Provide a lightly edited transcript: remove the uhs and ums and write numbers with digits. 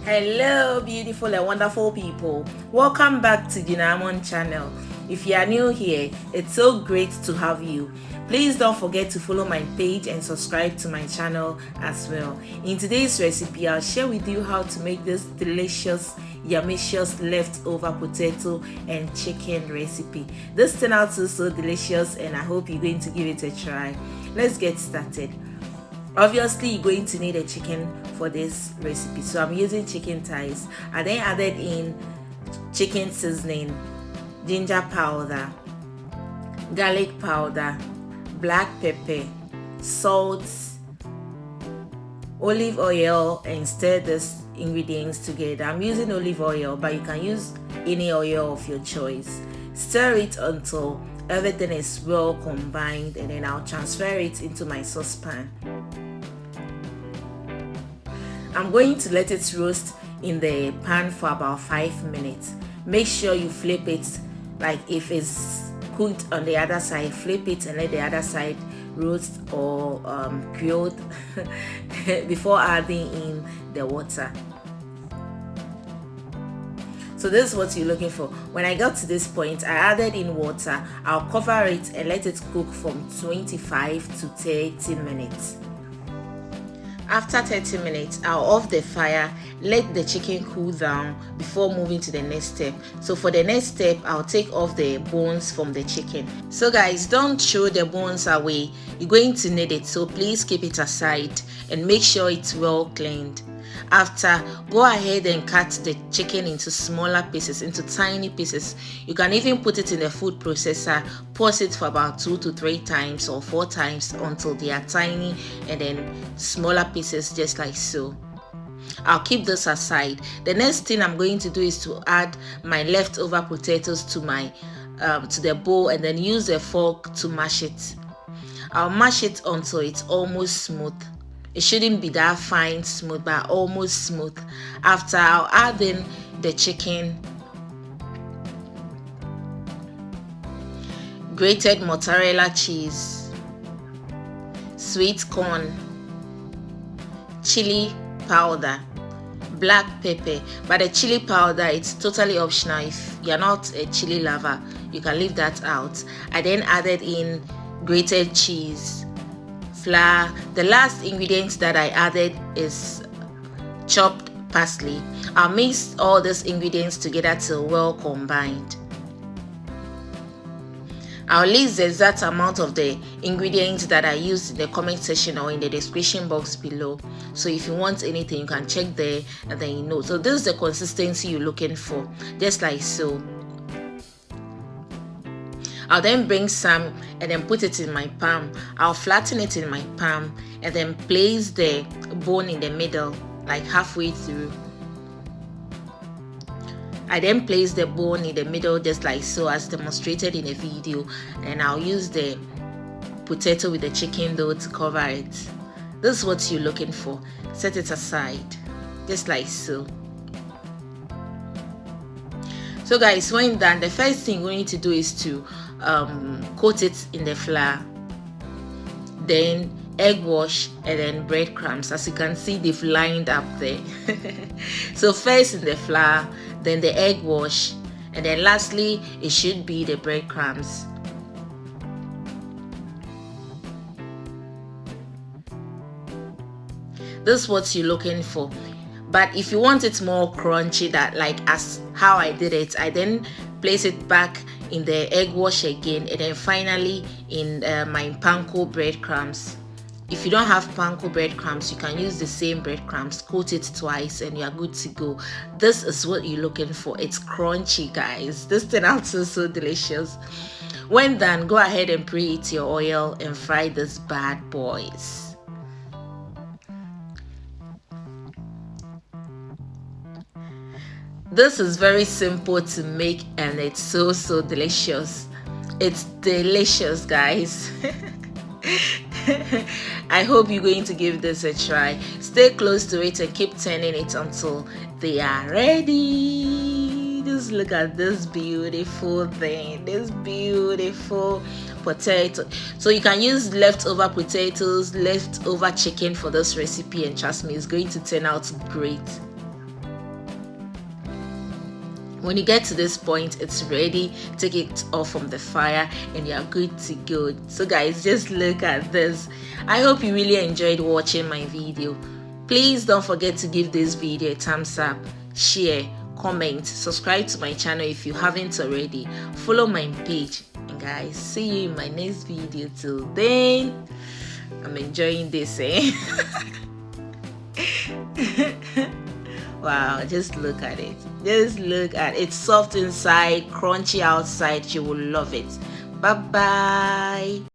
Hello beautiful and wonderful people, welcome back to the Diamond channel. If you are new here, it's so great to have you. Please don't forget to follow my page and subscribe to my channel as well. In today's recipe, I'll share with you how to make this delicious yummicious leftover potato and chicken recipe. This turned out so delicious and I hope you're going to give it a try. Let's get started. Obviously, you're going to need a chicken for this recipe, so I'm using chicken thighs. I then added in chicken seasoning, ginger powder, garlic powder, black pepper, salt, olive oil, and stir these ingredients together. I'm using olive oil, but you can use any oil of your choice. Stir it until everything is well combined, and then I'll transfer it into my saucepan. I'm going to let it roast in the pan for about 5 minutes. Make sure you flip it, like if it's cooked on the other side, flip it and let the other side roast or grilled before adding in the water. So this is what you're looking for. When I got to this point, I added in water. I'll cover it and let it cook from 25 to 30 minutes. After 30 minutes, I'll off the fire, let the chicken cool down before moving to the next step. So for the next step, I'll take off the bones from the chicken. So guys, don't throw the bones away. You're going to need it, so please keep it aside and make sure it's well cleaned. After, go ahead and cut the chicken into smaller pieces, into tiny pieces. You can even put it in the food processor, pause it for about 2 to 3 times or 4 times until they are tiny and then smaller pieces, just like so. I'll keep this aside. The next thing I'm going to do is to add my leftover potatoes to my to the bowl and then use a fork to mash it. I'll mash it until it's almost smooth. It shouldn't be that fine smooth, but almost smooth. After, I'll add in the chicken, grated mozzarella cheese, sweet corn, chili powder, black pepper. But the chili powder, it's totally optional. If you're not a chili lover, you can leave that out. I then added in grated cheese, flour. The last ingredient that I added is chopped parsley. I'll mix all these ingredients together till well combined. I'll list the exact amount of the ingredients that I used in the comment section or in the description box below. So if you want anything, you can check there and then you know. So this is the consistency you're looking for, just like so. I'll then bring some and then put it in my palm. I'll flatten it in my palm and then place the bone in the middle, like halfway through. I then place the bone in the middle just like so, as demonstrated in the video, and I'll use the potato with the chicken dough to cover it. This is what you're looking for. Set it aside, just like so. So guys, when done, the first thing we need to do is to coat it in the flour, then egg wash, and then breadcrumbs. As you can see, they've lined up there. So first in the flour, then the egg wash, and then lastly it should be the breadcrumbs. This is what you're looking for. But if you want it more crunchy, that like as how I did it, I then place it back in the egg wash again, and then finally in my panko breadcrumbs. If you don't have panko breadcrumbs, you can use the same breadcrumbs, coat it twice, and you're good to go. This is what you're looking for. It's crunchy, guys. This turned out so delicious. When done, go ahead and preheat your oil and fry these bad boys. This is very simple to make and it's so delicious. It's delicious, guys. I hope you're going to give this a try. Stay close to it and keep turning it until they are ready. Just look at this beautiful thing, this beautiful potato. So you can use leftover potatoes, leftover chicken for this recipe, and trust me, it's going to turn out great. When you get to this point, it's ready. Take it off from the fire and you're good to go. So guys, just look at this. I hope you really enjoyed watching my video. Please don't forget to give this video a thumbs up, share, comment, subscribe to my channel if you haven't already, follow my page, and guys, see you in my next video. Till then, I'm enjoying this, Wow, just look at it. Just look at it. It's soft inside, crunchy outside. You will love it. Bye bye.